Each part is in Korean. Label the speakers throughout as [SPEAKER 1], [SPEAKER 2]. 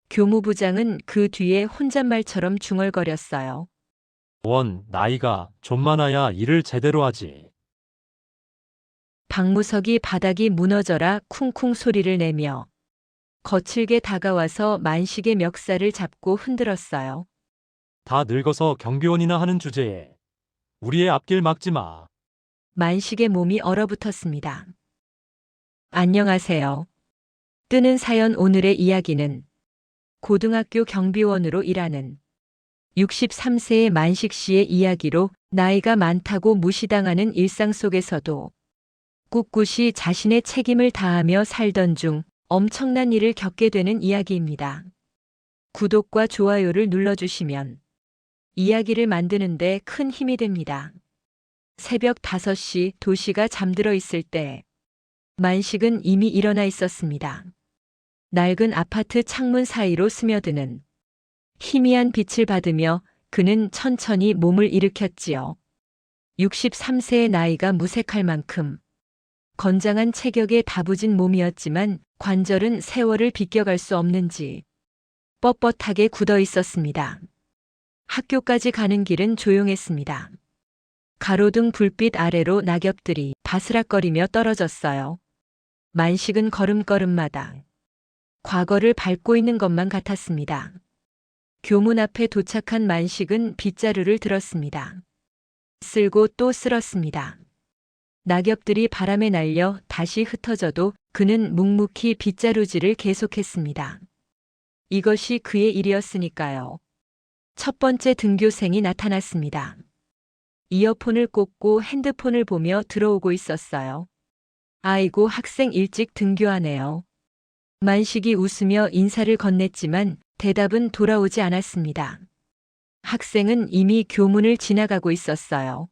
[SPEAKER 1] 교무부장은 그 뒤에 혼잣말처럼 중얼거렸어요.
[SPEAKER 2] 원, 나이가 좀 많아야 일을 제대로 하지.
[SPEAKER 1] 박무석이 바닥이 무너져라 쿵쿵 소리를 내며 거칠게 다가와서 만식의 멱살을 잡고 흔들었어요.
[SPEAKER 2] 다 늙어서 경비원이나 하는 주제에 우리의 앞길 막지 마.
[SPEAKER 1] 만식의 몸이 얼어붙었습니다. 안녕하세요. 뜨는 사연 오늘의 이야기는 고등학교 경비원으로 일하는 63세의 만식 씨의 이야기로 나이가 많다고 무시당하는 일상 속에서도 꿋꿋이 자신의 책임을 다하며 살던 중 엄청난 일을 겪게 되는 이야기입니다. 구독과 좋아요를 눌러주시면 이야기를 만드는데 큰 힘이 됩니다. 새벽 5시 도시가 잠들어 있을 때 만식은 이미 일어나 있었습니다. 낡은 아파트 창문 사이로 스며드는 희미한 빛을 받으며 그는 천천히 몸을 일으켰지요. 63세의 나이가 무색할 만큼 건장한 체격에 다부진 몸이었지만 관절은 세월을 비껴갈 수 없는지 뻣뻣하게 굳어 있었습니다. 학교까지 가는 길은 조용했습니다. 가로등 불빛 아래로 낙엽들이 바스락거리며 떨어졌어요. 만식은 걸음걸음마다 과거를 밟고 있는 것만 같았습니다. 교문 앞에 도착한 만식은 빗자루를 들었습니다. 쓸고 또 쓸었습니다. 낙엽들이 바람에 날려 다시 흩어져도 그는 묵묵히 빗자루질을 계속했습니다. 이것이 그의 일이었으니까요. 첫 번째 등교생이 나타났습니다. 이어폰을 꽂고 핸드폰을 보며 들어오고 있었어요. 아이고, 학생 일찍 등교하네요. 만식이 웃으며 인사를 건넸지만 대답은 돌아오지 않았습니다. 학생은 이미 교문을 지나가고 있었어요.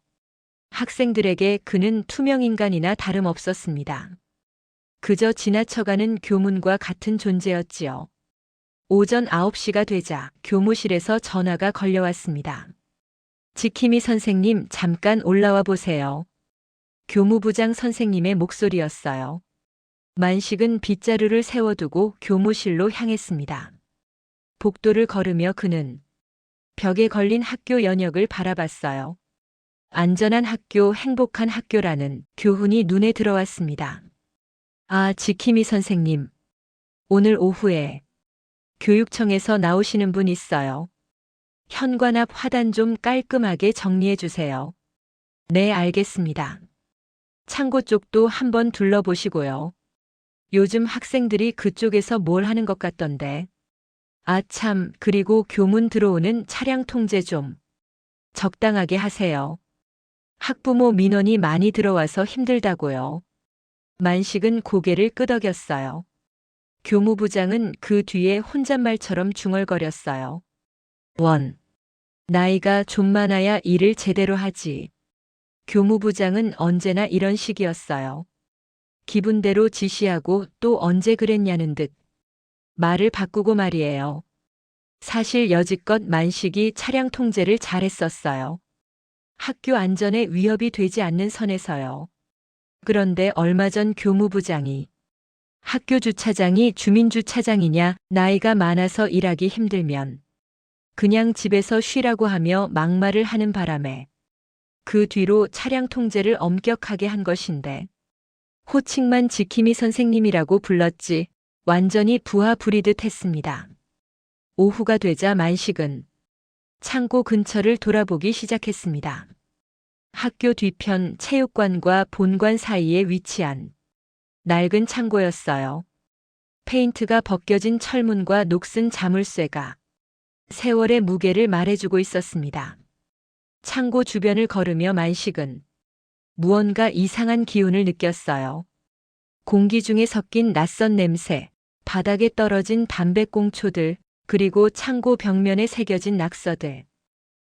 [SPEAKER 1] 학생들에게 그는 투명인간이나 다름없었습니다. 그저 지나쳐가는 교문과 같은 존재였지요. 오전 9시가 되자 교무실에서 전화가 걸려왔습니다. 지킴이 선생님, 잠깐 올라와 보세요. 교무부장 선생님의 목소리였어요. 만식은 빗자루를 세워두고 교무실로 향했습니다. 복도를 걸으며 그는 벽에 걸린 학교 연역을 바라봤어요. 안전한 학교, 행복한 학교라는 교훈이 눈에 들어왔습니다. 아, 지킴이 선생님. 오늘 오후에 교육청에서 나오시는 분 있어요. 현관 앞 화단 좀 깔끔하게 정리해 주세요. 네, 알겠습니다. 창고 쪽도 한번 둘러보시고요. 요즘 학생들이 그쪽에서 뭘 하는 것 같던데. 아, 참, 그리고 교문 들어오는 차량 통제 좀 적당하게 하세요. 학부모 민원이 많이 들어와서 힘들다고요. 만식은 고개를 끄덕였어요. 교무부장은 그 뒤에 혼잣말처럼 중얼거렸어요. 원. 나이가 좀 많아야 일을 제대로 하지. 교무부장은 언제나 이런 식이었어요. 기분대로 지시하고 또 언제 그랬냐는 듯 말을 바꾸고 말이에요. 사실 여지껏 만식이 차량 통제를 잘했었어요. 학교 안전에 위협이 되지 않는 선에서요. 그런데 얼마 전 교무부장이 학교 주차장이 주민주차장이냐, 나이가 많아서 일하기 힘들면 그냥 집에서 쉬라고 하며 막말을 하는 바람에 그 뒤로 차량 통제를 엄격하게 한 것인데 호칭만 지킴이 선생님이라고 불렀지 완전히 부하 부리듯 했습니다. 오후가 되자 만식은 창고 근처를 돌아보기 시작했습니다. 학교 뒤편 체육관과 본관 사이에 위치한 낡은 창고였어요. 페인트가 벗겨진 철문과 녹슨 자물쇠가 세월의 무게를 말해주고 있었습니다. 창고 주변을 걸으며 만식은 무언가 이상한 기운을 느꼈어요. 공기 중에 섞인 낯선 냄새, 바닥에 떨어진 담배꽁초들, 그리고 창고 벽면에 새겨진 낙서들.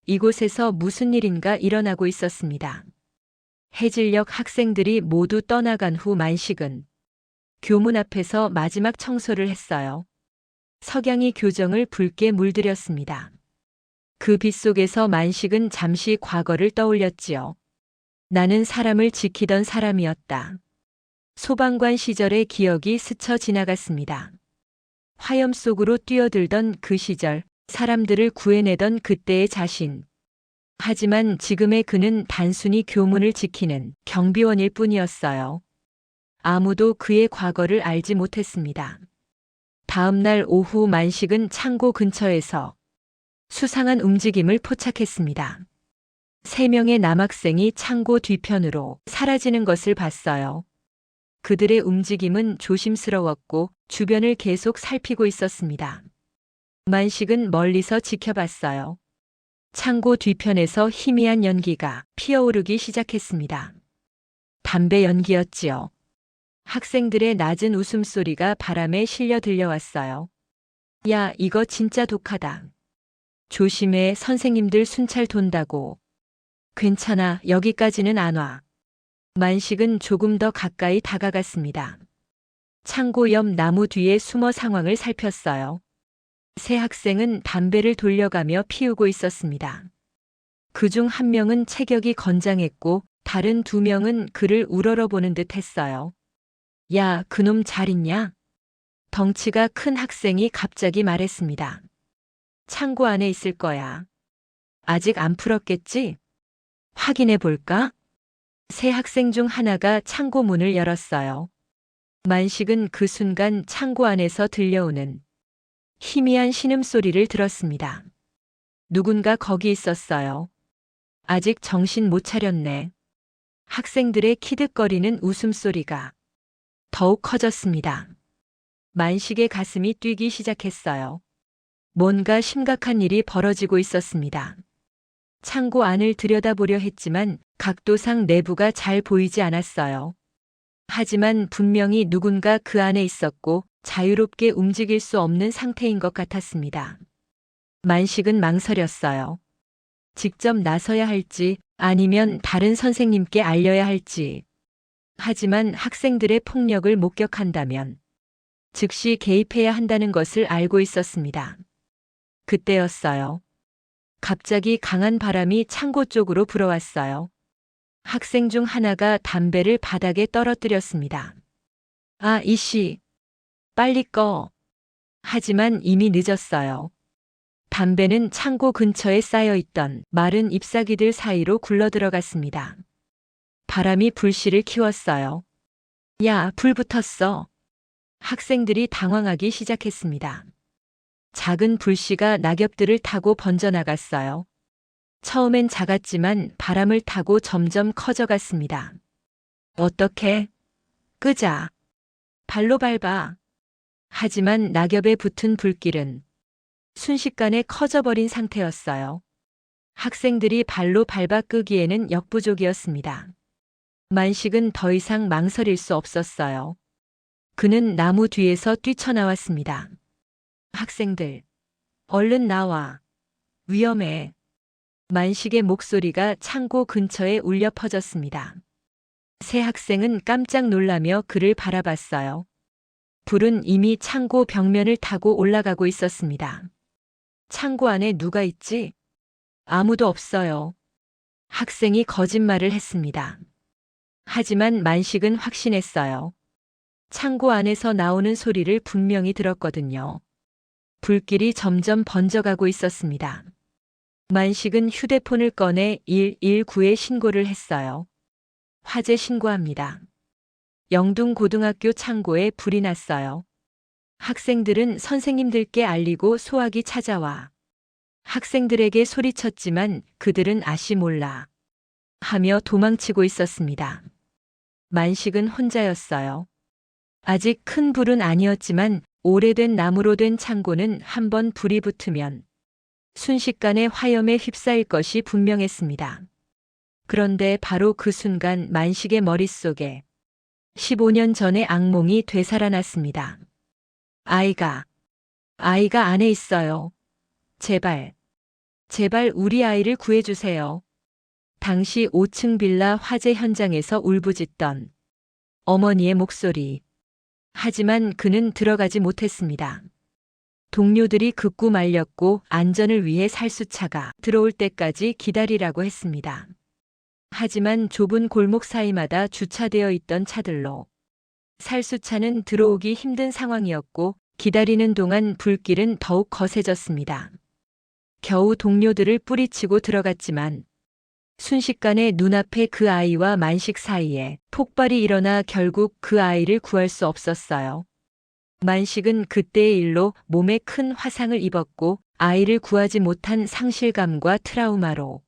[SPEAKER 1] 이곳에서 무슨 일인가 일어나고 있었습니다. 해질녘 학생들이 모두 떠나간 후 만식은 교문 앞에서 마지막 청소를 했어요. 석양이 교정을 붉게 물들였습니다. 그 빛 속에서 만식은 잠시 과거를 떠올렸지요. 나는 사람을 지키던 사람이었다. 소방관 시절의 기억이 스쳐 지나갔습니다. 화염 속으로 뛰어들던 그 시절, 사람들을 구해내던 그때의 자신. 하지만 지금의 그는 단순히 교문을 지키는 경비원일 뿐이었어요. 아무도 그의 과거를 알지 못했습니다. 다음 날 오후 만식은 창고 근처에서 수상한 움직임을 포착했습니다. 3명의 남학생이 창고 뒤편으로 사라지는 것을 봤어요. 그들의 움직임은 조심스러웠고 주변을 계속 살피고 있었습니다. 만식은 멀리서 지켜봤어요. 창고 뒤편에서 희미한 연기가 피어오르기 시작했습니다. 담배 연기였지요. 학생들의 낮은 웃음소리가 바람에 실려 들려왔어요. 야, 이거 진짜 독하다. 조심해, 선생님들 순찰 돈다고. 괜찮아, 여기까지는 안 와. 만식은 조금 더 가까이 다가갔습니다. 창고 옆 나무 뒤에 숨어 상황을 살폈어요. 3 학생은 담배를 돌려가며 피우고 있었습니다. 그중 1명은 체격이 건장했고 다른 2명은 그를 우러러보는 듯 했어요. 야, 그놈 잘 있냐? 덩치가 큰 학생이 갑자기 말했습니다. 창고 안에 있을 거야. 아직 안 풀었겠지? 확인해 볼까? 3 학생 중 하나가 창고 문을 열었어요. 만식은 그 순간 창고 안에서 들려오는 희미한 신음소리를 들었습니다. 누군가 거기 있었어요. 아직 정신 못 차렸네. 학생들의 키득거리는 웃음소리가 더욱 커졌습니다. 만식의 가슴이 뛰기 시작했어요. 뭔가 심각한 일이 벌어지고 있었습니다. 창고 안을 들여다보려 했지만 각도상 내부가 잘 보이지 않았어요. 하지만 분명히 누군가 그 안에 있었고 자유롭게 움직일 수 없는 상태인 것 같았습니다. 만식은 망설였어요. 직접 나서야 할지 아니면 다른 선생님께 알려야 할지. 하지만 학생들의 폭력을 목격한다면 즉시 개입해야 한다는 것을 알고 있었습니다. 그때였어요. 갑자기 강한 바람이 창고 쪽으로 불어왔어요. 학생 중 하나가 담배를 바닥에 떨어뜨렸습니다. 아, 이씨. 빨리 꺼. 하지만 이미 늦었어요. 담배는 창고 근처에 쌓여 있던 마른 잎사귀들 사이로 굴러들어갔습니다. 바람이 불씨를 키웠어요. 야, 불 붙었어. 학생들이 당황하기 시작했습니다. 작은 불씨가 낙엽들을 타고 번져나갔어요. 처음엔 작았지만 바람을 타고 점점 커져갔습니다. 어떻게? 끄자. 발로 밟아. 하지만 낙엽에 붙은 불길은 순식간에 커져버린 상태였어요. 학생들이 발로 밟아 끄기에는 역부족이었습니다. 만식은 더 이상 망설일 수 없었어요. 그는 나무 뒤에서 뛰쳐나왔습니다. 학생들, 얼른 나와. 위험해. 만식의 목소리가 창고 근처에 울려 퍼졌습니다. 3 학생은 깜짝 놀라며 그를 바라봤어요. 불은 이미 창고 벽면을 타고 올라가고 있었습니다. 창고 안에 누가 있지? 아무도 없어요. 학생이 거짓말을 했습니다. 하지만 만식은 확신했어요. 창고 안에서 나오는 소리를 분명히 들었거든요. 불길이 점점 번져가고 있었습니다. 만식은 휴대폰을 꺼내 119에 신고를 했어요. 화재 신고합니다. 영둥고등학교 창고에 불이 났어요. 학생들은 선생님들께 알리고 소학이 찾아와 학생들에게 소리쳤지만 그들은 아시 몰라 하며 도망치고 있었습니다. 만식은 혼자였어요. 아직 큰 불은 아니었지만 오래된 나무로 된 창고는 한번 불이 붙으면 순식간에 화염에 휩싸일 것이 분명했습니다. 그런데 바로 그 순간 만식의 머릿속에 15년 전의 악몽이 되살아났습니다. 아이가 안에 있어요. 제발 우리 아이를 구해주세요. 당시 5층 빌라 화재 현장에서 울부짖던 어머니의 목소리. 하지만 그는 들어가지 못했습니다. 동료들이 극구 말렸고 안전을 위해 살수차가 들어올 때까지 기다리라고 했습니다. 하지만 좁은 골목 사이마다 주차되어 있던 차들로 살수차는 들어오기 힘든 상황이었고 기다리는 동안 불길은 더욱 거세졌습니다. 겨우 동료들을 뿌리치고 들어갔지만 순식간에 눈앞에 그 아이와 만식 사이에 폭발이 일어나 결국 그 아이를 구할 수 없었어요. 만식은 그때의 일로 몸에 큰 화상을 입었고 아이를 구하지 못한 상실감과 트라우마로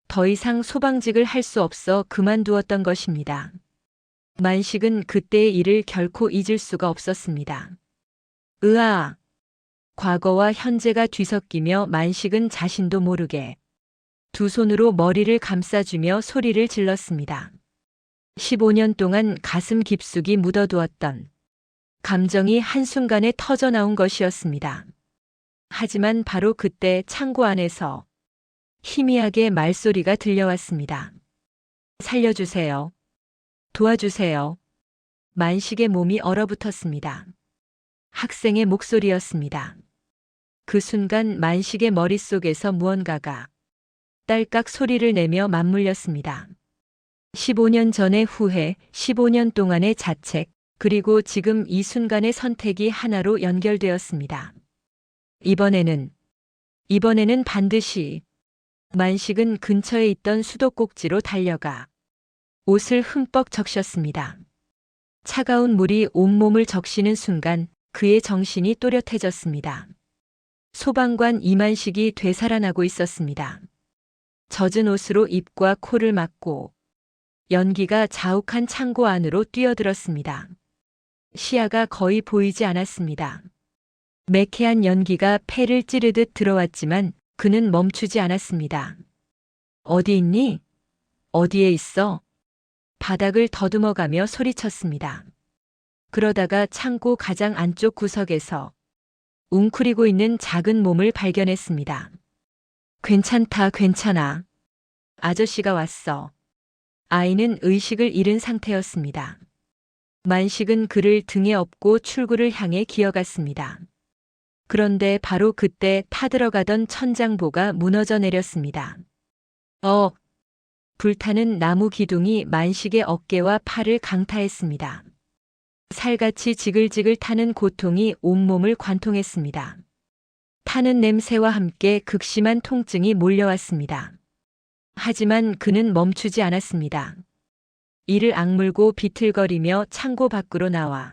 [SPEAKER 1] 더 이상 소방직을 할 수 없어 그만두었던 것입니다. 만식은 그때의 일을 결코 잊을 수가 없었습니다. 으아! 과거와 현재가 뒤섞이며 만식은 자신도 모르게 두 손으로 머리를 감싸주며 소리를 질렀습니다. 15년 동안 가슴 깊숙이 묻어두었던 감정이 한순간에 터져나온 것이었습니다. 하지만 바로 그때 창고 안에서 희미하게 말소리가 들려왔습니다. 살려주세요. 도와주세요. 만식의 몸이 얼어붙었습니다. 학생의 목소리였습니다. 그 순간 만식의 머릿속에서 무언가가 딸깍 소리를 내며 맞물렸습니다. 15년 전의 후회, 15년 동안의 자책, 그리고 지금 이 순간의 선택이 하나로 연결되었습니다. 이번에는 반드시. 만식은 근처에 있던 수도꼭지로 달려가 옷을 흠뻑 적셨습니다. 차가운 물이 온몸을 적시는 순간 그의 정신이 또렷해졌습니다. 소방관 이만식이 되살아나고 있었습니다. 젖은 옷으로 입과 코를 막고 연기가 자욱한 창고 안으로 뛰어들었습니다. 시야가 거의 보이지 않았습니다. 매캐한 연기가 폐를 찌르듯 들어왔지만 그는 멈추지 않았습니다. 어디 있니? 어디에 있어? 바닥을 더듬어가며 소리쳤습니다. 그러다가 창고 가장 안쪽 구석에서 웅크리고 있는 작은 몸을 발견했습니다. 괜찮다, 괜찮아. 아저씨가 왔어. 아이는 의식을 잃은 상태였습니다. 만식은 그를 등에 업고 출구를 향해 기어갔습니다. 그런데 바로 그때 타들어가던 천장보가 무너져 내렸습니다. 불타는 나무 기둥이 만식의 어깨와 팔을 강타했습니다. 살같이 지글지글 타는 고통이 온몸을 관통했습니다. 타는 냄새와 함께 극심한 통증이 몰려왔습니다. 하지만 그는 멈추지 않았습니다. 이를 악물고 비틀거리며 창고 밖으로 나와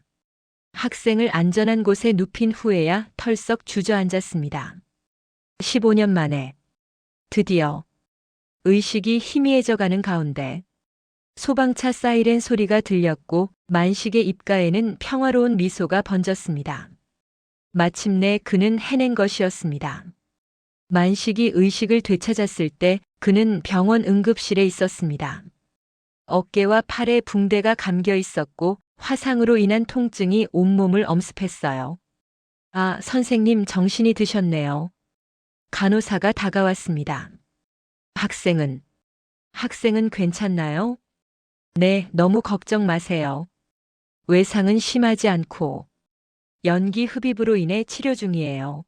[SPEAKER 1] 학생을 안전한 곳에 눕힌 후에야 털썩 주저앉았습니다. 15년 만에 드디어 의식이 희미해져가는 가운데 소방차 사이렌 소리가 들렸고 만식의 입가에는 평화로운 미소가 번졌습니다. 마침내 그는 해낸 것이었습니다. 만식이 의식을 되찾았을 때 그는 병원 응급실에 있었습니다. 어깨와 팔에 붕대가 감겨 있었고 화상으로 인한 통증이 온몸을 엄습했어요. 아, 선생님 정신이 드셨네요. 간호사가 다가왔습니다. 학생은 괜찮나요? 네, 너무 걱정 마세요. 외상은 심하지 않고 연기 흡입으로 인해 치료 중이에요.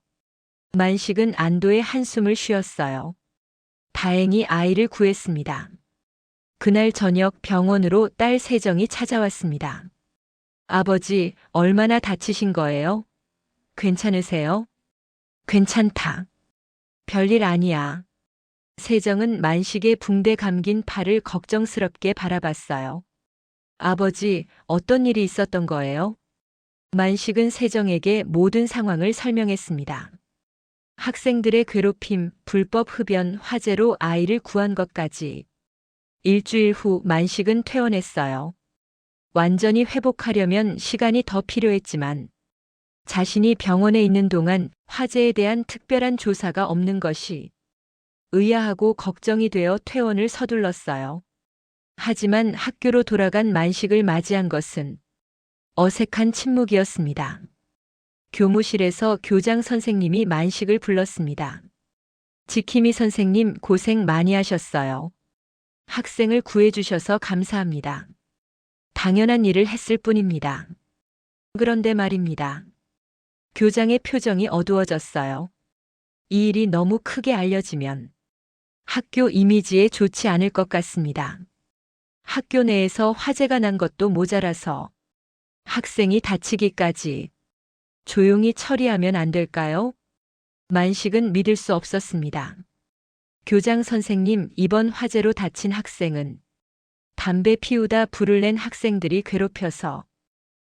[SPEAKER 1] 만식은 안도의 한숨을 쉬었어요. 다행히 아이를 구했습니다. 그날 저녁 병원으로 딸 세정이 찾아왔습니다. 아버지, 얼마나 다치신 거예요? 괜찮으세요? 괜찮다. 별일 아니야. 세정은 만식의 붕대 감긴 팔을 걱정스럽게 바라봤어요. 아버지, 어떤 일이 있었던 거예요? 만식은 세정에게 모든 상황을 설명했습니다. 학생들의 괴롭힘, 불법 흡연, 화재로 아이를 구한 것까지. 일주일 후 만식은 퇴원했어요. 완전히 회복하려면 시간이 더 필요했지만 자신이 병원에 있는 동안 화재에 대한 특별한 조사가 없는 것이 의아하고 걱정이 되어 퇴원을 서둘렀어요. 하지만 학교로 돌아간 만식을 맞이한 것은 어색한 침묵이었습니다. 교무실에서 교장 선생님이 만식을 불렀습니다. 지킴이 선생님 고생 많이 하셨어요. 학생을 구해주셔서 감사합니다. 당연한 일을 했을 뿐입니다. 그런데 말입니다. 교장의 표정이 어두워졌어요. 이 일이 너무 크게 알려지면 학교 이미지에 좋지 않을 것 같습니다. 학교 내에서 화재가 난 것도 모자라서 학생이 다치기까지. 조용히 처리하면 안 될까요? 만식은 믿을 수 없었습니다. 교장 선생님, 이번 화재로 다친 학생은 담배 피우다 불을 낸 학생들이 괴롭혀서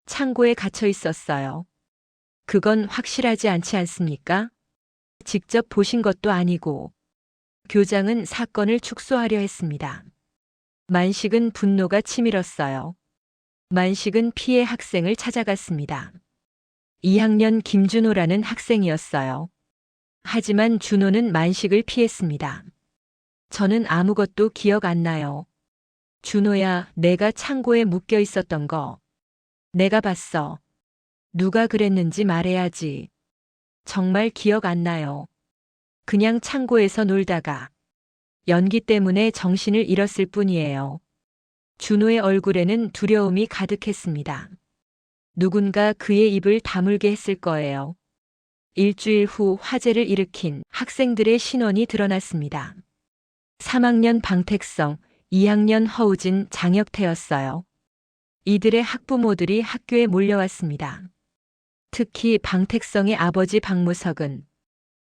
[SPEAKER 1] 창고에 갇혀 있었어요. 그건 확실하지 않지 않습니까? 직접 보신 것도 아니고. 교장은 사건을 축소하려 했습니다. 만식은 분노가 치밀었어요. 만식은 피해 학생을 찾아갔습니다. 2학년 김준호라는 학생이었어요. 하지만 준호는 만식을 피했습니다. 저는 아무것도 기억 안 나요. 준호야, 내가 창고에 묶여 있었던 거. 내가 봤어. 누가 그랬는지 말해야지. 정말 기억 안 나요. 그냥 창고에서 놀다가 연기 때문에 정신을 잃었을 뿐이에요. 준호의 얼굴에는 두려움이 가득했습니다. 누군가 그의 입을 다물게 했을 거예요. 일주일 후 화재를 일으킨 학생들의 신원이 드러났습니다. 3학년 방택성, 2학년 허우진, 장혁태였어요. 이들의 학부모들이 학교에 몰려왔습니다. 특히 방택성의 아버지 박무석은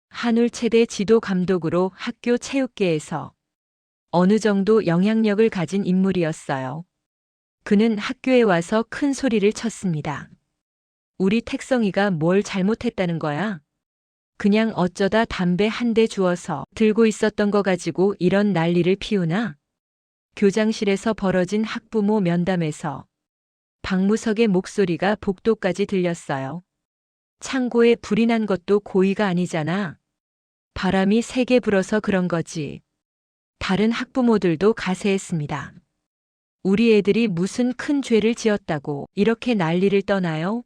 [SPEAKER 1] 한울체대 지도 감독으로 학교 체육계에서 어느 정도 영향력을 가진 인물이었어요. 그는 학교에 와서 큰 소리를 쳤습니다. 우리 택성이가 뭘 잘못했다는 거야? 그냥 어쩌다 담배 한 대 주워서 들고 있었던 거 가지고 이런 난리를 피우나? 교장실에서 벌어진 학부모 면담에서 박무석의 목소리가 복도까지 들렸어요. 창고에 불이 난 것도 고의가 아니잖아. 바람이 세게 불어서 그런 거지. 다른 학부모들도 가세했습니다. 우리 애들이 무슨 큰 죄를 지었다고 이렇게 난리를 떠나요?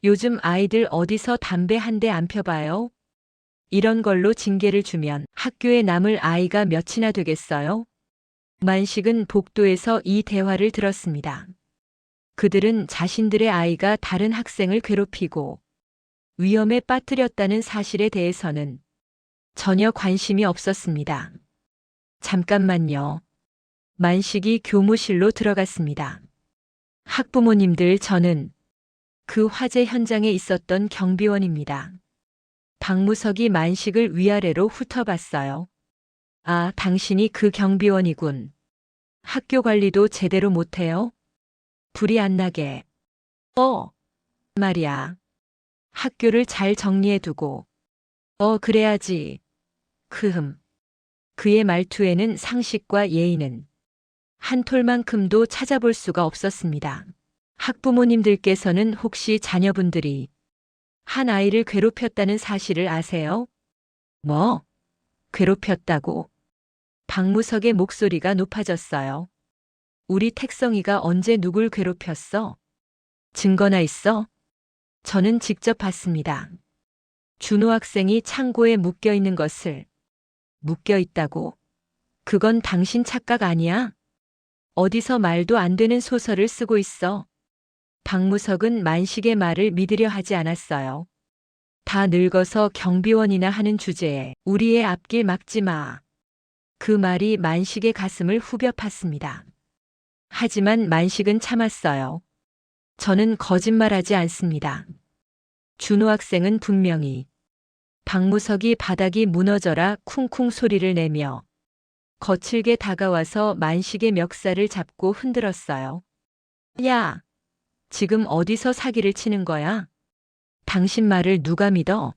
[SPEAKER 1] 요즘 아이들 어디서 담배 한 대 안 펴봐요? 이런 걸로 징계를 주면 학교에 남을 아이가 몇이나 되겠어요? 만식은 복도에서 이 대화를 들었습니다. 그들은 자신들의 아이가 다른 학생을 괴롭히고 위험에 빠뜨렸다는 사실에 대해서는 전혀 관심이 없었습니다. 잠깐만요. 만식이 교무실로 들어갔습니다. 학부모님들, 저는 그 화재 현장에 있었던 경비원입니다. 박무석이 만식을 위아래로 훑어봤어요. 아, 당신이 그 경비원이군. 학교 관리도 제대로 못해요? 불이 안 나게. 말이야. 학교를 잘 정리해두고. 그래야지. 그의 말투에는 상식과 예의는 한 톨만큼도 찾아볼 수가 없었습니다. 학부모님들께서는 혹시 자녀분들이 한 아이를 괴롭혔다는 사실을 아세요? 뭐? 괴롭혔다고? 박무석의 목소리가 높아졌어요. 우리 택성이가 언제 누굴 괴롭혔어? 증거나 있어? 저는 직접 봤습니다. 준호 학생이 창고에 묶여 있는 것을. 묶여 있다고? 그건 당신 착각 아니야? 어디서 말도 안 되는 소설을 쓰고 있어. 박무석은 만식의 말을 믿으려 하지 않았어요. 다 늙어서 경비원이나 하는 주제에 우리의 앞길 막지 마. 그 말이 만식의 가슴을 후벼 팠습니다. 하지만 만식은 참았어요. 저는 거짓말하지 않습니다. 준호 학생은 분명히 박무석이 바닥이 무너져라 쿵쿵 소리를 내며 거칠게 다가와서 만식의 멱살을 잡고 흔들었어요. 야, 지금 어디서 사기를 치는 거야? 당신 말을 누가 믿어?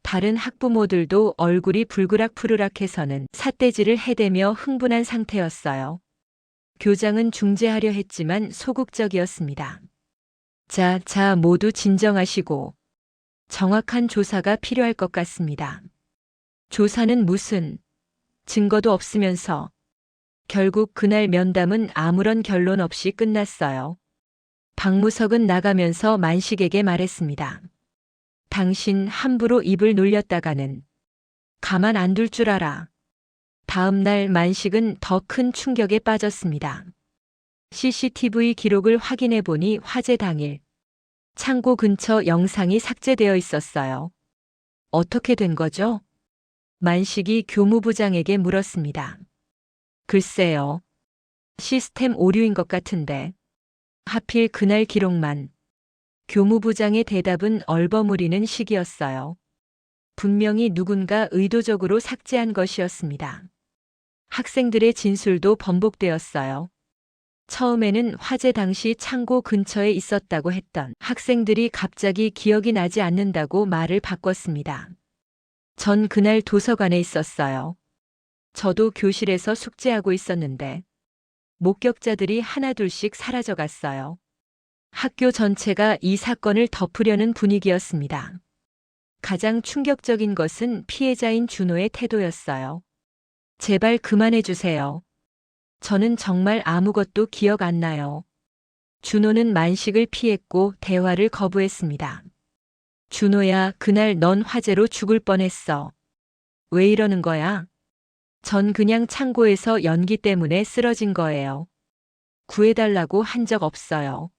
[SPEAKER 1] 다른 학부모들도 얼굴이 불그락푸르락해서는 삿대질을 해대며 흥분한 상태였어요. 교장은 중재하려 했지만 소극적이었습니다. 자, 모두 진정하시고 정확한 조사가 필요할 것 같습니다. 조사는 무슨 증거도 없으면서. 결국 그날 면담은 아무런 결론 없이 끝났어요. 박무석은 나가면서 만식에게 말했습니다. 당신 함부로 입을 놀렸다가는 가만 안 둘 줄 알아. 다음 날 만식은 더 큰 충격에 빠졌습니다. CCTV 기록을 확인해 보니 화재 당일 창고 근처 영상이 삭제되어 있었어요. 어떻게 된 거죠? 만식이 교무부장에게 물었습니다. 글쎄요. 시스템 오류인 것 같은데. 하필 그날 기록만. 교무부장의 대답은 얼버무리는 시기였어요. 분명히 누군가 의도적으로 삭제한 것이었습니다. 학생들의 진술도 번복되었어요. 처음에는 화재 당시 창고 근처에 있었다고 했던 학생들이 갑자기 기억이 나지 않는다고 말을 바꿨습니다. 전 그날 도서관에 있었어요. 저도 교실에서 숙제하고 있었는데 목격자들이 하나둘씩 사라져갔어요. 학교 전체가 이 사건을 덮으려는 분위기였습니다. 가장 충격적인 것은 피해자인 준호의 태도였어요. 제발 그만해 주세요. 저는 정말 아무것도 기억 안 나요. 준호는 만식을 피했고 대화를 거부했습니다. 준호야, 그날 넌 화재로 죽을 뻔했어. 왜 이러는 거야? 전 그냥 창고에서 연기 때문에 쓰러진 거예요. 구해달라고 한 적 없어요.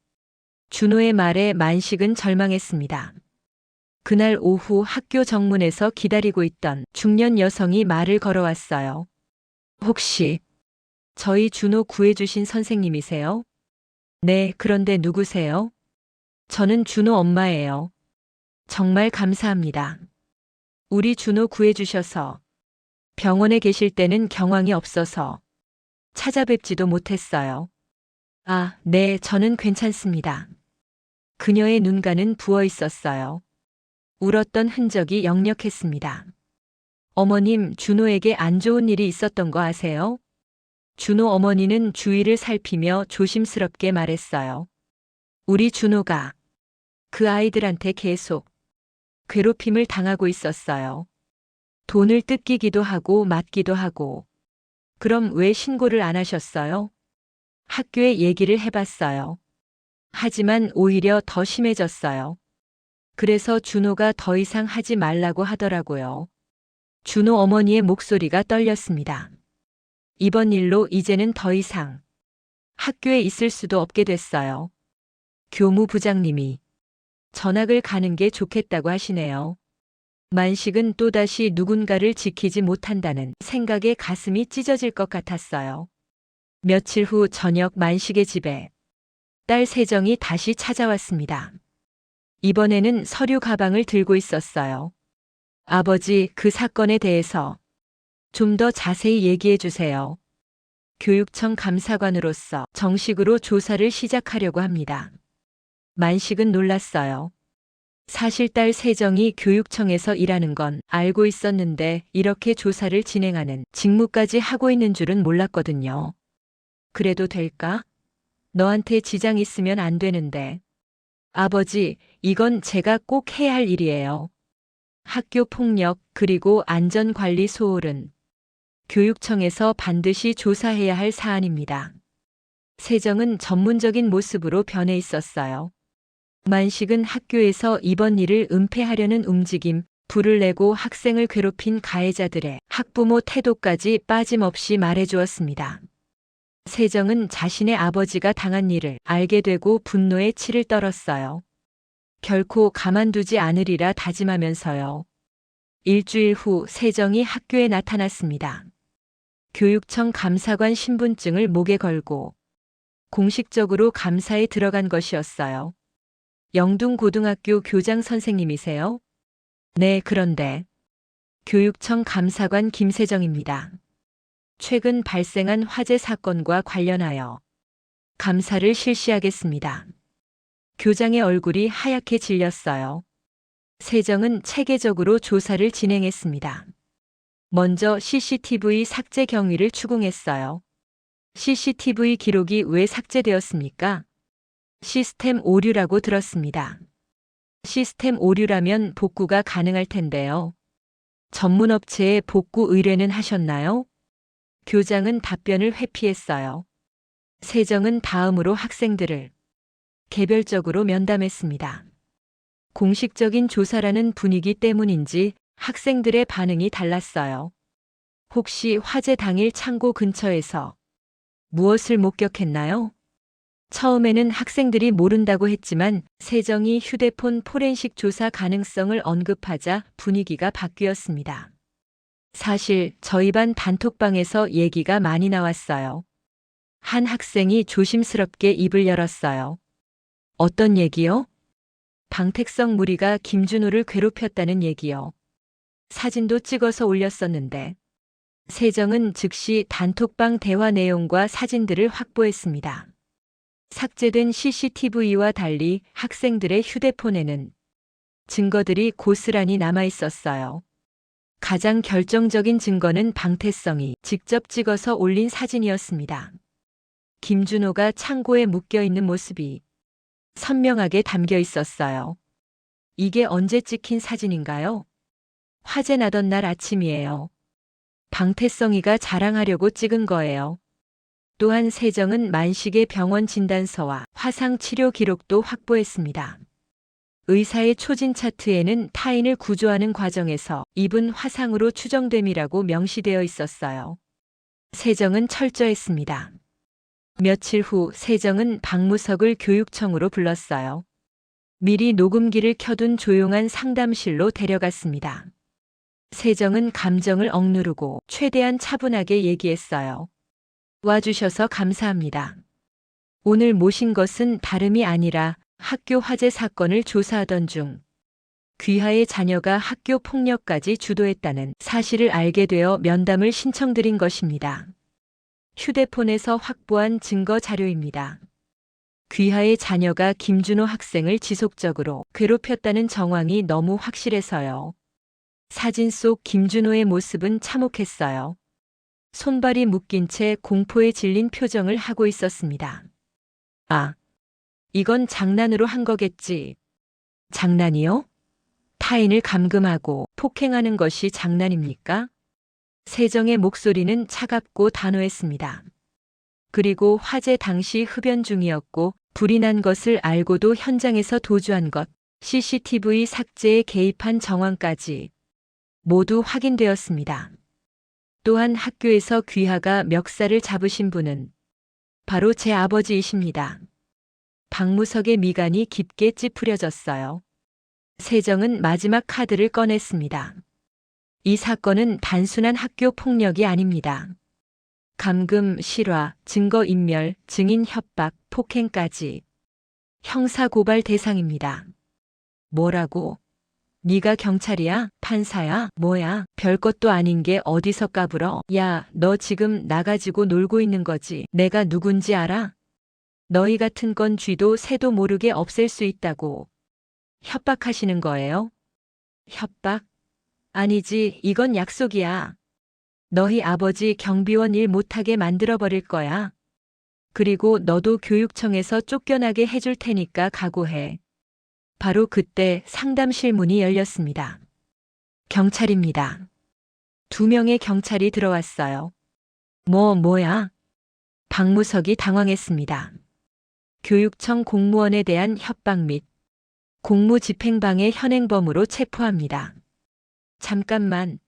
[SPEAKER 1] 준호의 말에 만식은 절망했습니다. 그날 오후 학교 정문에서 기다리고 있던 중년 여성이 말을 걸어왔어요. 혹시 저희 준호 구해주신 선생님이세요? 네, 그런데 누구세요? 저는 준호 엄마예요. 정말 감사합니다. 우리 준호 구해주셔서 병원에 계실 때는 경황이 없어서 찾아뵙지도 못했어요. 아, 네, 저는 괜찮습니다. 그녀의 눈가는 부어 있었어요. 울었던 흔적이 역력했습니다. 어머님, 준호에게 안 좋은 일이 있었던 거 아세요? 준호 어머니는 주위를 살피며 조심스럽게 말했어요. 우리 준호가 그 아이들한테 계속 괴롭힘을 당하고 있었어요. 돈을 뜯기기도 하고 맞기도 하고. 그럼 왜 신고를 안 하셨어요? 학교에 얘기를 해봤어요. 하지만 오히려 더 심해졌어요. 그래서 준호가 더 이상 하지 말라고 하더라고요. 준호 어머니의 목소리가 떨렸습니다. 이번 일로 이제는 더 이상 학교에 있을 수도 없게 됐어요. 교무부장님이 전학을 가는 게 좋겠다고 하시네요. 만식은 또다시 누군가를 지키지 못한다는 생각에 가슴이 찢어질 것 같았어요. 며칠 후 저녁 만식의 집에 딸 세정이 다시 찾아왔습니다. 이번에는 서류 가방을 들고 있었어요. 아버지, 그 사건에 대해서 좀 더 자세히 얘기해 주세요. 교육청 감사관으로서 정식으로 조사를 시작하려고 합니다. 만식은 놀랐어요. 사실 딸 세정이 교육청에서 일하는 건 알고 있었는데 이렇게 조사를 진행하는 직무까지 하고 있는 줄은 몰랐거든요. 그래도 될까? 너한테 지장 있으면 안 되는데. 아버지, 이건 제가 꼭 해야 할 일이에요. 학교 폭력 그리고 안전관리 소홀은 교육청에서 반드시 조사해야 할 사안입니다. 세정은 전문적인 모습으로 변해 있었어요. 만식은 학교에서 이번 일을 은폐하려는 움직임, 불을 내고 학생을 괴롭힌 가해자들의 학부모 태도까지 빠짐없이 말해주었습니다. 세정은 자신의 아버지가 당한 일을 알게 되고 분노에 치를 떨었어요. 결코 가만두지 않으리라 다짐하면서요. 일주일 후 세정이 학교에 나타났습니다. 교육청 감사관 신분증을 목에 걸고 공식적으로 감사에 들어간 것이었어요. 영둥고등학교 교장 선생님이세요? 네, 그런데 교육청 감사관 김세정입니다. 최근 발생한 화재 사건과 관련하여 감사를 실시하겠습니다. 교장의 얼굴이 하얗게 질렸어요. 세정은 체계적으로 조사를 진행했습니다. 먼저 CCTV 삭제 경위를 추궁했어요. CCTV 기록이 왜 삭제되었습니까? 시스템 오류라고 들었습니다. 시스템 오류라면 복구가 가능할 텐데요. 전문 업체에 복구 의뢰는 하셨나요? 교장은 답변을 회피했어요. 세정은 다음으로 학생들을 개별적으로 면담했습니다. 공식적인 조사라는 분위기 때문인지 학생들의 반응이 달랐어요. 혹시 화재 당일 창고 근처에서 무엇을 목격했나요? 처음에는 학생들이 모른다고 했지만 세정이 휴대폰 포렌식 조사 가능성을 언급하자 분위기가 바뀌었습니다. 사실 저희 반 단톡방에서 얘기가 많이 나왔어요. 한 학생이 조심스럽게 입을 열었어요. 어떤 얘기요? 방택성 무리가 김준호를 괴롭혔다는 얘기요. 사진도 찍어서 올렸었는데 세정은 즉시 단톡방 대화 내용과 사진들을 확보했습니다. 삭제된 CCTV와 달리 학생들의 휴대폰에는 증거들이 고스란히 남아 있었어요. 가장 결정적인 증거는 방태성이 직접 찍어서 올린 사진이었습니다. 김준호가 창고에 묶여 있는 모습이 선명하게 담겨 있었어요. 이게 언제 찍힌 사진인가요? 화재 나던 날 아침이에요. 방태성이가 자랑하려고 찍은 거예요. 또한 세정은 만식의 병원 진단서와 화상 치료 기록도 확보했습니다. 의사의 초진 차트에는 타인을 구조하는 과정에서 입은 화상으로 추정됨이라고 명시되어 있었어요. 세정은 철저했습니다. 며칠 후 세정은 박무석을 교육청으로 불렀어요. 미리 녹음기를 켜둔 조용한 상담실로 데려갔습니다. 세정은 감정을 억누르고 최대한 차분하게 얘기했어요. 와주셔서 감사합니다. 오늘 모신 것은 다름이 아니라 학교 화재 사건을 조사하던 중 귀하의 자녀가 학교 폭력까지 주도했다는 사실을 알게 되어 면담을 신청드린 것입니다. 휴대폰에서 확보한 증거 자료입니다. 귀하의 자녀가 김준호 학생을 지속적으로 괴롭혔다는 정황이 너무 확실해서요. 사진 속 김준호의 모습은 참혹했어요. 손발이 묶인 채 공포에 질린 표정을 하고 있었습니다. 아, 이건 장난으로 한 거겠지. 장난이요? 타인을 감금하고 폭행하는 것이 장난입니까? 세정의 목소리는 차갑고 단호했습니다. 그리고 화재 당시 흡연 중이었고 불이 난 것을 알고도 현장에서 도주한 것, CCTV 삭제에 개입한 정황까지 모두 확인되었습니다. 또한 학교에서 귀하가 멱살을 잡으신 분은 바로 제 아버지이십니다. 박무석의 미간이 깊게 찌푸려졌어요. 세정은 마지막 카드를 꺼냈습니다. 이 사건은 단순한 학교 폭력이 아닙니다. 감금, 실화, 증거인멸, 증인 협박, 폭행까지 형사고발 대상입니다. 뭐라고? 네가 경찰이야? 판사야? 뭐야? 별것도 아닌 게 어디서 까불어? 야, 너 지금 나 가지고 놀고 있는 거지? 내가 누군지 알아? 너희 같은 건 쥐도 새도 모르게 없앨 수 있다고 협박하시는 거예요? 협박? 아니지, 이건 약속이야. 너희 아버지 경비원 일 못하게 만들어버릴 거야. 그리고 너도 교육청에서 쫓겨나게 해줄 테니까 각오해. 바로 그때 상담실 문이 열렸습니다. 경찰입니다. 2명의 경찰이 들어왔어요. 뭐야? 박무석이 당황했습니다. 교육청 공무원에 대한 협박 및 공무집행방해 현행범으로 체포합니다. 잠깐만,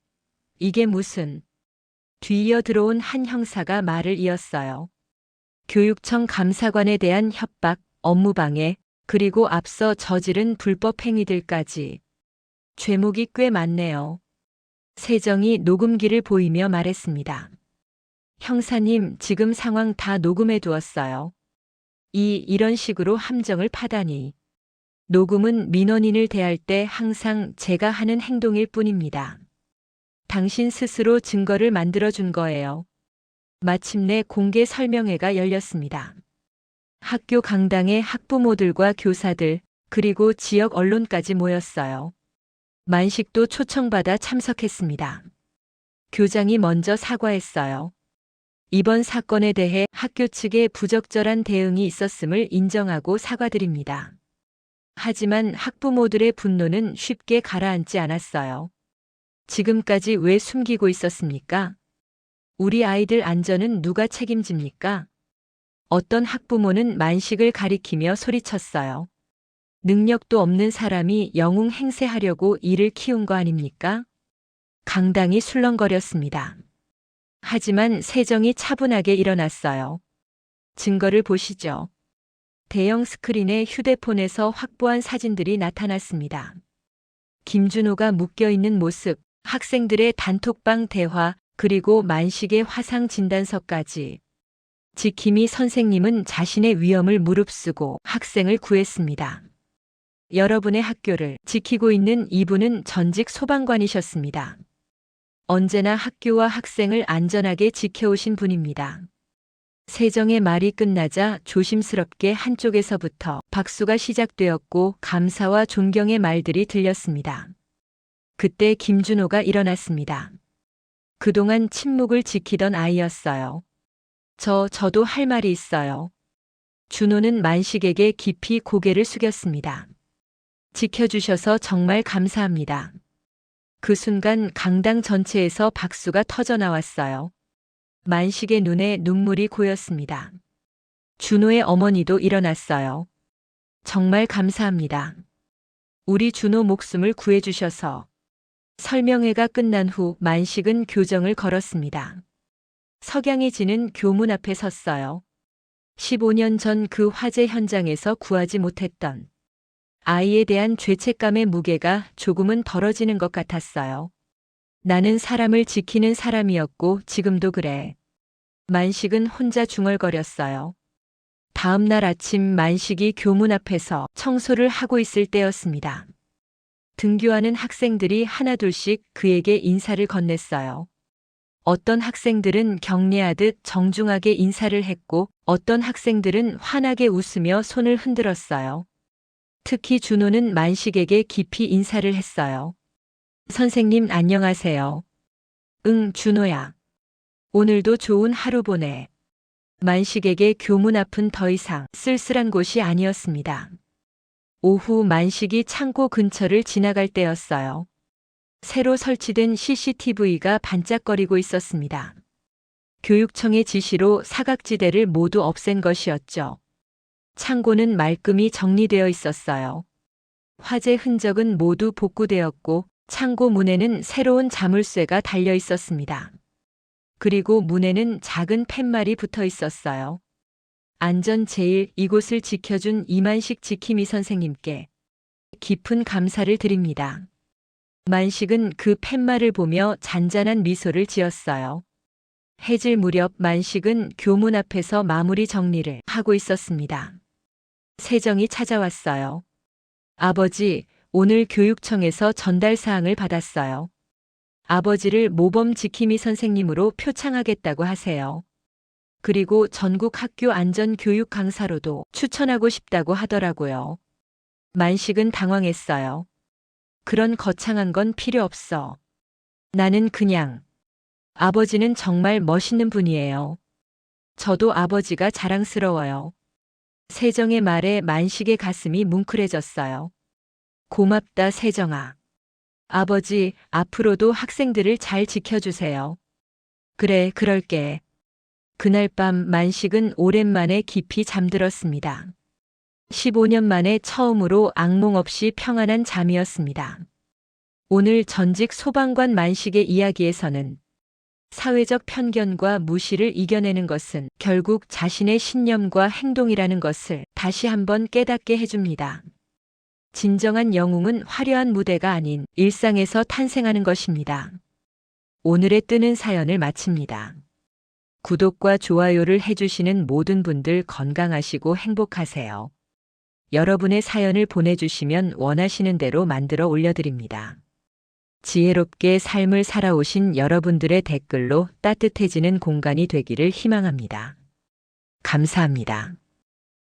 [SPEAKER 1] 이게 무슨... 뒤이어 들어온 한 형사가 말을 이었어요. 교육청 감사관에 대한 협박, 업무방해, 그리고 앞서 저지른 불법 행위들까지 죄목이 꽤 많네요. 세정이 녹음기를 보이며 말했습니다. 형사님, 지금 상황 다 녹음해 두었어요. 이런 식으로 함정을 파다니. 녹음은 민원인을 대할 때 항상 제가 하는 행동일 뿐입니다. 당신 스스로 증거를 만들어준 거예요. 마침내 공개 설명회가 열렸습니다. 학교 강당에 학부모들과 교사들, 그리고 지역 언론까지 모였어요. 만식도 초청받아 참석했습니다. 교장이 먼저 사과했어요. 이번 사건에 대해 학교 측의 부적절한 대응이 있었음을 인정하고 사과드립니다. 하지만 학부모들의 분노는 쉽게 가라앉지 않았어요. 지금까지 왜 숨기고 있었습니까? 우리 아이들 안전은 누가 책임집니까? 어떤 학부모는 만식을 가리키며 소리쳤어요. 능력도 없는 사람이 영웅 행세하려고 이를 키운 거 아닙니까? 강당이 술렁거렸습니다. 하지만 세정이 차분하게 일어났어요. 증거를 보시죠. 대형 스크린에 휴대폰에서 확보한 사진들이 나타났습니다. 김준호가 묶여있는 모습, 학생들의 단톡방 대화, 그리고 만식의 화상 진단서까지. 지킴이 선생님은 자신의 위험을 무릅쓰고 학생을 구했습니다. 여러분의 학교를 지키고 있는 이분은 전직 소방관이셨습니다. 언제나 학교와 학생을 안전하게 지켜오신 분입니다. 세정의 말이 끝나자 조심스럽게 한쪽에서부터 박수가 시작되었고 감사와 존경의 말들이 들렸습니다. 그때 김준호가 일어났습니다. 그동안 침묵을 지키던 아이였어요. 저도 할 말이 있어요. 준호는 만식에게 깊이 고개를 숙였습니다. 지켜주셔서 정말 감사합니다. 그 순간 강당 전체에서 박수가 터져 나왔어요. 만식의 눈에 눈물이 고였습니다. 준호의 어머니도 일어났어요. 정말 감사합니다. 우리 준호 목숨을 구해주셔서. 설명회가 끝난 후 만식은 교정을 걸었습니다. 석양이 지는 교문 앞에 섰어요. 15년 전 그 화재 현장에서 구하지 못했던 아이에 대한 죄책감의 무게가 조금은 덜어지는 것 같았어요. 나는 사람을 지키는 사람이었고 지금도 그래. 만식은 혼자 중얼거렸어요. 다음 날 아침 만식이 교문 앞에서 청소를 하고 있을 때였습니다. 등교하는 학생들이 하나둘씩 그에게 인사를 건넸어요. 어떤 학생들은 경례하듯 정중하게 인사를 했고 어떤 학생들은 환하게 웃으며 손을 흔들었어요. 특히 준호는 만식에게 깊이 인사를 했어요. 선생님 안녕하세요. 응, 준호야. 오늘도 좋은 하루 보내. 만식에게 교문 앞은 더 이상 쓸쓸한 곳이 아니었습니다. 오후 만식이 창고 근처를 지나갈 때였어요. 새로 설치된 CCTV가 반짝거리고 있었습니다. 교육청의 지시로 사각지대를 모두 없앤 것이었죠. 창고는 말끔히 정리되어 있었어요. 화재 흔적은 모두 복구되었고 창고 문에는 새로운 자물쇠가 달려 있었습니다. 그리고 문에는 작은 팻말이 붙어 있었어요. 안전 제일 이곳을 지켜준 이만식 지킴이 선생님께 깊은 감사를 드립니다. 만식은 그 팻말을 보며 잔잔한 미소를 지었어요. 해질 무렵 만식은 교문 앞에서 마무리 정리를 하고 있었습니다. 세정이 찾아왔어요. 아버지, 오늘 교육청에서 전달 사항을 받았어요. 아버지를 모범 지킴이 선생님으로 표창하겠다고 하세요. 그리고 전국 학교 안전 교육 강사로도 추천하고 싶다고 하더라고요. 만식은 당황했어요. 그런 거창한 건 필요 없어. 나는 그냥. 아버지는 정말 멋있는 분이에요. 저도 아버지가 자랑스러워요. 세정의 말에 만식의 가슴이 뭉클해졌어요. 고맙다, 세정아. 아버지, 앞으로도 학생들을 잘 지켜주세요. 그래, 그럴게. 그날 밤 만식은 오랜만에 깊이 잠들었습니다. 15년 만에 처음으로 악몽 없이 평안한 잠이었습니다. 오늘 전직 소방관 만식의 이야기에서는 사회적 편견과 무시를 이겨내는 것은 결국 자신의 신념과 행동이라는 것을 다시 한번 깨닫게 해줍니다. 진정한 영웅은 화려한 무대가 아닌 일상에서 탄생하는 것입니다. 오늘의 뜨는 사연을 마칩니다. 구독과 좋아요를 해주시는 모든 분들 건강하시고 행복하세요. 여러분의 사연을 보내주시면 원하시는 대로 만들어 올려드립니다. 지혜롭게 삶을 살아오신 여러분들의 댓글로 따뜻해지는 공간이 되기를 희망합니다. 감사합니다.